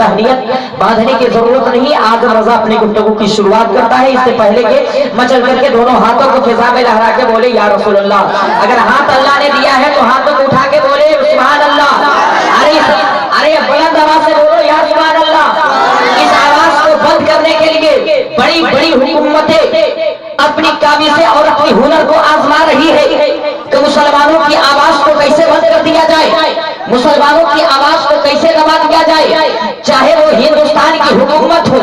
तहनीयत बांधने की जरूरत नहीं। आजम रजा अपनी गुफ्तगू की शुरुआत करता है, इससे पहले के मचल करके दोनों हाथों को फिजा में लहरा के बोले या रसूल अल्लाह। अगर हाथ अल्लाह ने दिया है तो हाथों को उठा के बोले सुभान अल्लाह। अरे बुलंद आवाज से बोलो या सुभान अल्लाह। इस आवाज को बंद करने के लिए बड़ी बड़ी हुकूमतें अपनी काबिज़ें और अपनी हुनर को आजमा रही है कि मुसलमानों की आवाज को कैसे बंद कर दिया जाए, मुसलमानों की आवाज को कैसे दबा दिया जाए। चाहे वो हिंदुस्तान की हुकूमत हो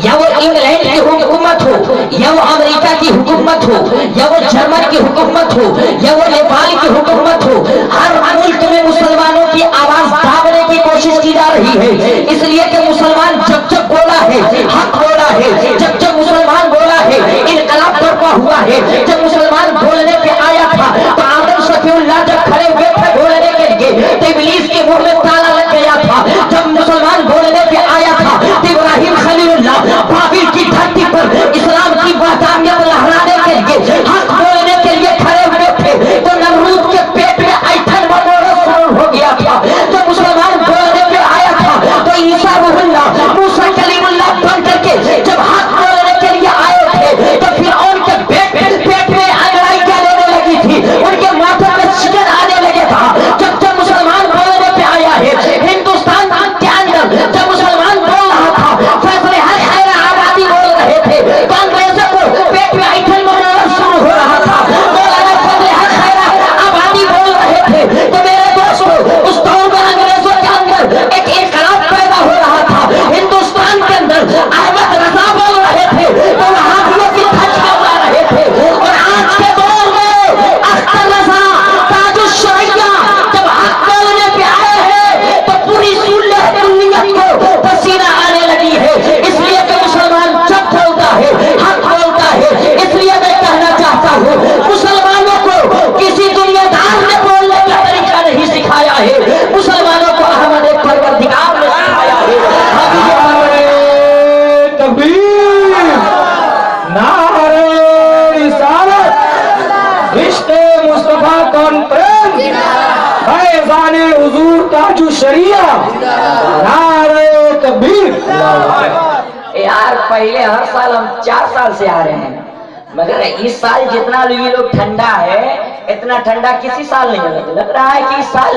या वो इंग्लैंड की हुकूमत हो या वो अमेरिका की हुकूमत हो या वो जर्मन की हुकूमत हो या वो नेपाल की हुकूमत हो, हर मुल्क में मुसलमानों की आवाज दाबने की कोशिश की जा रही है। इसलिए कि मुसलमान जब जब बोला है, हक बोला है, जब जब मुसलमान बोला है इनकलाब बर्पा हुआ है। जब मुसलमान बोलने पे आया था तो आदम शफीउल्लाह जब खड़े हुए थे बोलने के लिए तो इब्लीस के मुंह में ताला लग गया था। जब मुसलमान बोलने पे आया था तो इब्राहिम खलीलुल्लाह बाबिल की धरती पर इस्लाम की वहदानियत लहराने के लिए, हक बोलने के लिए खड़े हुए थे तो नमरूद के पेट में ऐठन मरोड़ा शुरू हो गया था। जब मुसलमान बोलने पे आया था तो ईसा रूहुल्लाह मूसा कलीमुल्लाह बन करके जब हक बोलने के लिए आए थे तो फिर उनके पेट में अंगड़ाई क्या लेने लगी थी, उनके माथे में चिकन आने लगे था। जब जब मुसलमान बोलने पे आया है हिंदुस्तान के अंदर, जब मुसलमान बोल रहा था फैसले हर खैर आबादी बोल रहे थे तो अंग्रेजों को पेट में ऐठन मरोड़ा शुरू हो रहा था। मौलाना फैसले हर खैर आबादी बोल रहे थे तो मेरे दोस्तों उस दौर में अंग्रेजों के अंदर एक इनकलाब पैदा हो रहा था। हिंदुस्तान के अंदर अहमद रजा बोल रहे थे तो वहाबियों की धज्जियां उड़ा रहे थे। और आज के दौर में अख्तर रजा ताजुश शरिया जब हक बोलने पे आए हैं तो पूरी सुन्नत दुनियत को पसीना आने लगी है। इसलिए कि मुसलमान जब बोलता है, हक बोलता है। इसलिए मैं कहना चाहता हूँ मुसलमानों को किसी दुनियादार ने बोलने का तरीका नहीं सिखाया है, मुसलमानों को अहमद परवरदिगार ने सिखाया है। तकबीर, नारे रिसालत, रिश्ते मुस्तफा कॉन्फ्रेंस, फैज़ाने हुजूर ताजुश शरिया, नारे तकबीर। यार पहले हर साल हम 4 साल से आ रहे हैं, मगर इस साल जितना भी लोग ठंडा है इतना ठंडा किसी साल नहीं लग रहा है कि इस साल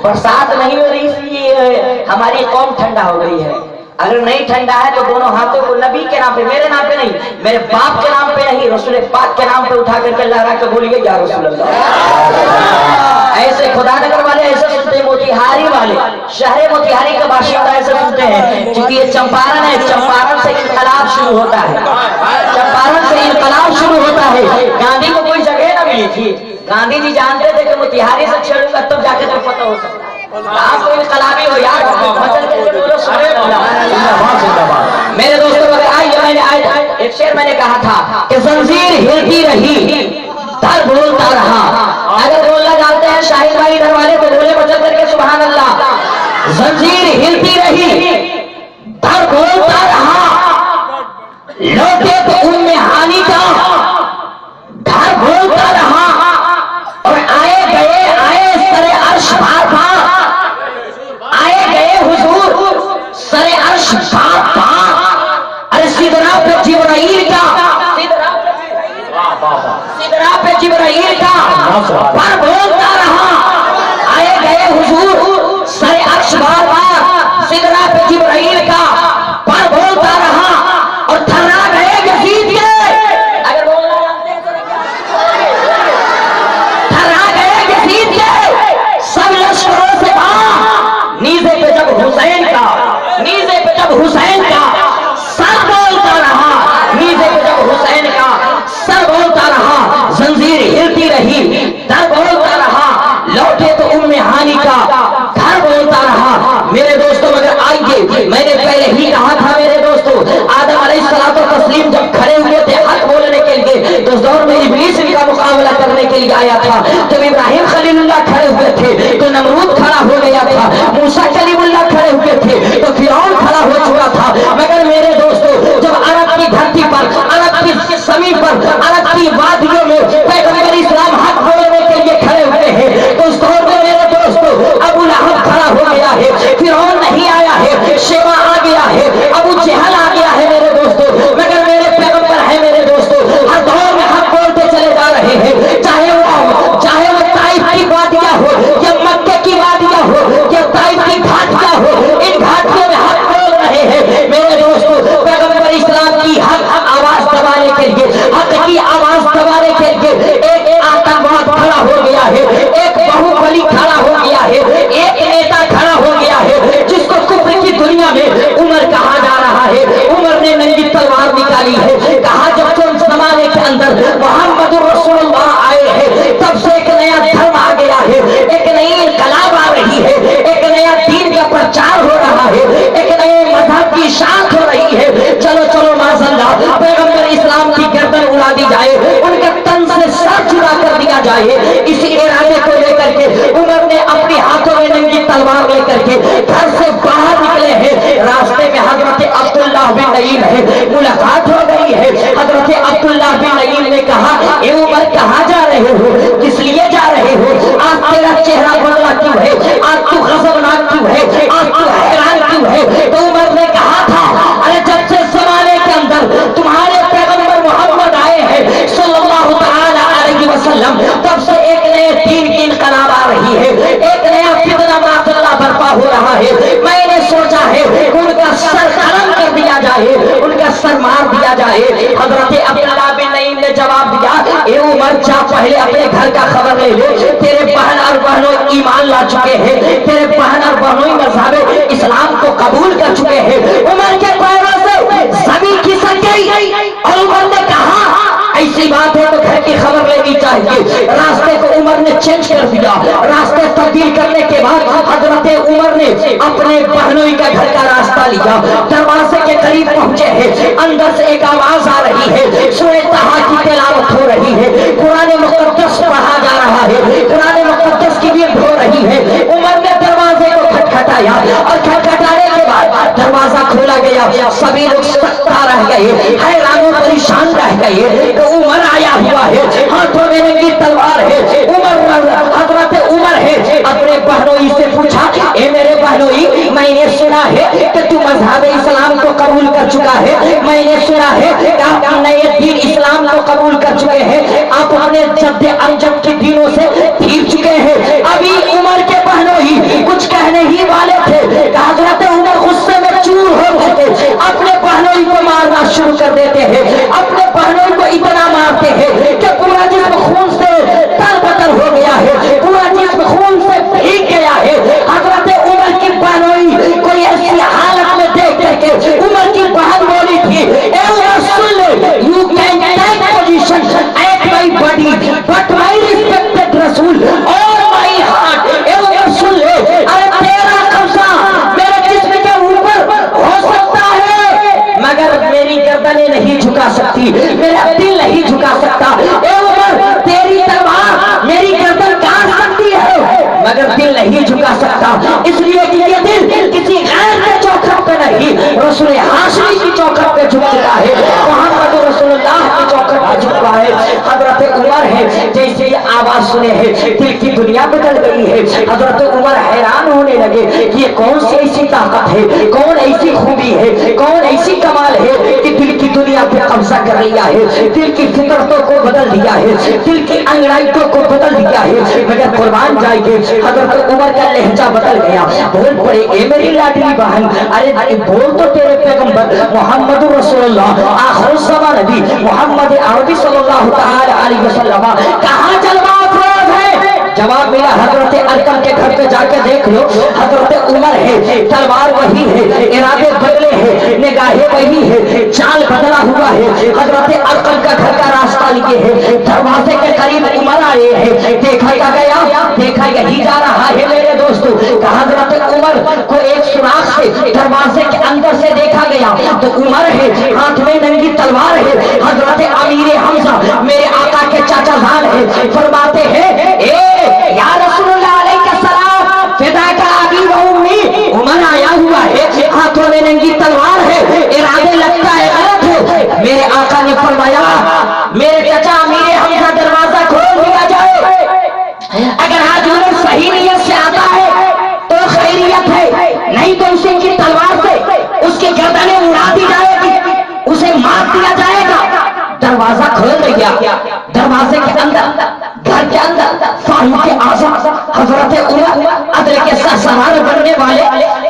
बरसात नहीं हो रही इसलिए हमारी कौम ठंडा हो गई है। अगर नहीं ठंडा है तो दोनों हाथों को नबी के नाम पे, मेरे नाम पे नहीं, मेरे बाप के नाम पे नहीं, रसूल पाक के नाम पे उठा करके लहरा के बोलिए या रसूल अल्लाह। ऐसे खुदानगर वाले ऐसे सुनते हैं, मोतिहारी वाले शहर मोतिहारी के बाशिंदा ऐसे सुनते हैं। क्योंकि ये चंपारण है, चंपारण से इनकलाब शुरू होता है, चंपारण से इनकलाब शुरू होता है। गांधी को कोई जगह ना मिली थी, गांधी जी जानते थे कि मोतिहारी से छेड़ूंगा तब जाके तो पता हो सकता है। आप कोई इनकलाबी हो यार, मेरे दोस्तों मैंने एक शेर मैंने कहा था कि जंजीर हिलती रही दर बोलता रहा। अगर बोलना जानते हैं शाहिद भाई इधर वाले को बोले बचत करके सुभान अल्लाह। जंजीर हिलती रही दर बोलता रहा, लौटे तो उम्मे हानि का घर बोलता रहा। और आए सरे अर्श बार बार, आए गए हुजूर सरे अर्श बार बार। अरे सिदरा पे जिब्राइल का, सिदरा पे जिब्राइल का पर बोलता रहा। आए गए हुजूर सरे अर्श बार बार, सिदरा पे जिब्राइल का पर बोलता रहा। और थर्रा गए यजीद के, अगर बोलना जानते हैं थर्रा गए यजीद के सब लश्करों से बाहर। नीज़े पे जब हुसैन का, नीज़े पे जब हुसैन का सर बोलता रहा, नीज़े पे जब हुसैन का सर बोलता रहा। जंजीर हिलती रही दर बोलता रहा, लौटे तो उम्मे हानि का घर बोलता रहा। मेरे दोस्तों मगर आइए, मैंने पहले ही कहा था मेरे दोस्तों, आदम अलैहिस्सलातो तस्लीम जब खड़े हुए थे हक बोलने के लिए तो उस दौर में इब्लीस का मुकाबला करने के लिए आया था। जब इब्राहिम खलीलुल्लाह खड़े हुए थे तो नमरूद खड़ा हो गया था, मूसा कलीमुल्लाह खड़े हुए थे तो फिरौन खड़ा हो चुका था। उमर कहा जा रहा है। उमर ने नंगी तलवार निकाली है, कहा जब से उस जमाने के अंदर मोहम्मद रसूलुल्लाह आए हैं तब से एक नया धर्म आ गया है, एक नई इनकलाब आ रही है, एक नया दीन का प्रचार हो रहा है, एक नए मजहब की शाख हो रही है। चलो चलो माज़अल्लाह पैगंबर इस्लाम की गर्दन उड़ा दी जाए, उनके तन से सर चुरा कर दिया जाए। इसी इरादे को लेकर के उमर ने अपने हाथों में नंगी तलवार लेकर के घर से बाहर निकले हैं। रास्ते में हजरत अब्दुल्लाह बिन नईम है, मुलाकात हो गई है। हजरत अब्दुल्लाह बिन नईम ने कहा, ए उमर कहाँ जा रहे हो, किस लिए जा रहे हो, आज तेरा चेहरा बदला क्यों है, आज तू गज़बनाक क्यों है, आज तू हैरान क्यों है। तो उमर ने कहा था, अरे जब से ज़माने के अंदर तुम्हारे पैगंबर मोहम्मद आए हैं सल्लल्लाहु तआला अलैहि वसल्लम, तब से एक नए दीन की इनकलाब आ रही है, एक नया फितना माशाअल्लाह बर्पा हो रहा है। मैंने सोचा है उनका सर कलम कर दिया जाए, उनका सर मार दिया जाए। हजरत अब्दुल्लाह बिन नईम ने जवाब दिया, ए उमर जा पहले अपने घर का खबर ले ले, तेरे बहन और बहनों ईमान ला चुके हैं, तेरे बहन और बहनों मज़हब इस्लाम को कबूल कर चुके हैं। उमर के पैरों से जमीन खिसक गई और उमर ने कहा, ऐसी बात है तो घर की खबर लेनी चाहिए। रास्ते को उमर ने चेंज कर दिया। रास्ते तब्दील करने के बाद हजरत उमर ने अपने बहनोई का घर का रास्ता लिया। दरवाजे के करीब पहुंचे हैं, अंदर से एक आवाज आ रही है, सूरह तहा की तिलावत हो रही है, कुरान मुक़द्दस पढ़ा जा रहा है, कुरान मुक़द्दस की भी हो रही है। उमर ने दरवाजे को खटखटाया और खटखटाने के बाद दरवाजा खोला गया। सभी लोग सख्ता रह गए, हैरान परेशान रह गए। तो उमर आया हुआ है, हाथों में नंगी तलवार है। हजरत उमर है, अपने बहनोई से पूछा, ए मेरे बहनोई, मैंने सुना है कि तू मजहब इस्लाम को कबूल कर चुका है, मैंने सुना है कि आप नए दीन इस्लाम को कबूल कर चुके हैं, आप अपने जद्दे अमजद के दिनों से फिर चुके हैं। अभी उमर के बहनोई कुछ कहने ही वाले थे, हजरत उमर गुस्से में चूर हो गए थे, अपने बहनोई को मारना शुरू कर देते हैं, अपने बहनोई को इतना मारते हैं कि पूरा जिस्म खून से तरबतर हो गया है, पूरा जिस्म खून से भीग गया है। हजरत उमर की बहनोई कोई ऐसी हालत में देख करके उमर की बहन बोली थी, ए उमर सुन ले, you can take position at my body but my respected रसूल और माय हार्ट। ए उमर सुन ले, अरे तेरा कब्जा मेरे जिस्म के ऊपर हो सकता है मगर मेरी गर्दनें नहीं झुका सकती, मेरा दिल नहीं झुका सकता। ए उमर, तेरी तलवार मेरी गर्दन काट सकती है मगर दिल नहीं झुका सकता, इसलिए कि ये दिल किसी गैर के चौखट पे नहीं, रसूल हाशमी की चौखट पे झुक चुका है, मोहम्मद रसूलुल्लाह की चौखट पे झुका है। हजरत उमर है, जैसे ये आवाज सुने हैं दिल की दुनिया बदल गई है। हजरत उमर हैरान होने लगे कि ये कौन सी ऐसी ताकत है, कौन ऐसी खूबी है, कौन ऐसी कमाल है कि दिल की दुनिया पे कब्जा कर लिया है, दिल की फितरतों को बदल दिया है, दिल की अंगड़ाइयों को बदल दिया है। मगर कुर्बान जाएंगे, हजरत उमर का लहजा बदल गया, बोल पड़े, ए मेरी लाडली बहन, अरे बोल तो तेरे पैगंबर मोहम्मद रसूलुल्लाह आखिर ज़मान नबी मोहम्मद अरबी सल्लल्लाहु तआला अलैहि वसल्लम कहाँ जलवा अफरोज है। जवाब मिला, हजरत अरकम के घर पे जाके देख लो, हजरत उमर है, तलवार वही है, इरादे बदले हैं, निगाहें वही है, चाल बदला हुआ है। हजरत अरकम का घर का रास्ता लिए है, दरवाजे के करीब उमर आए हैं, देखा क्या गया, देखा यही जा रहा है मेरे दोस्तों। हजरत उमर को एक सुराख से दरवाजे के अंदर से देखा गया तो उमर है, हाथ में नंगी तलवार है। हजरत अमीर हमजा मेरे आका के चाचा जान है, फरमाते हैं, ए या रसूलुल्लाह अलैहि सलाम फिदा का अबी व उम्मी, उमर आया हुआ है, हाथों में नंगी तलवार है, इरादे लगता है गलत है। मेरे आका ने फरमाया, मेरे चाचा अमीर हमजा दरवाजा खोल दिया जाए, अगर आज उमर सही नियत से आता है तो खैरियत है, नहीं तो उसे की तलवार से उसकी गर्दनें उड़ा दी जाएगी, उसे मार दिया जाएगा। दरवाजा खोल दिया, दरवाजे के अंदर घर के अंदर फारूक आज़म हजरत उमर अदल के सवार बनने वाले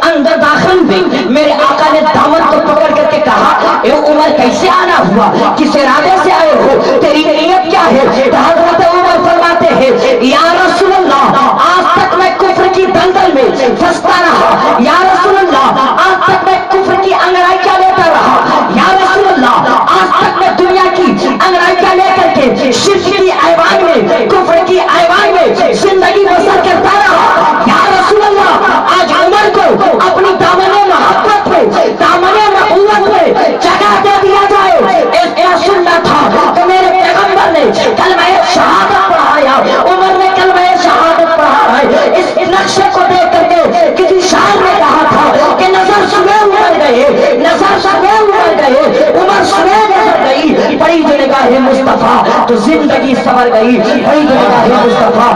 अंदर दाखिल हुए। मेरे आका ने दामन को पकड़ करके कहा, ए उमर कैसे आना हुआ, किस इरादे से आए हो, तेरी नीयत क्या है। हजरत उमर फरमाते हैं, या रसूलल्लाह आज तक मैं कुफ्र की दलदल में फंसता रहा, या रसूलल्लाह आज तक मैं कुफ्र की نظر سبے اتر گئے، عمر سبے گزر گئی، پڑی جو نگاہ مصطفیٰ تو زندگی سنور گئی، پڑی جو نگاہ مصطفیٰ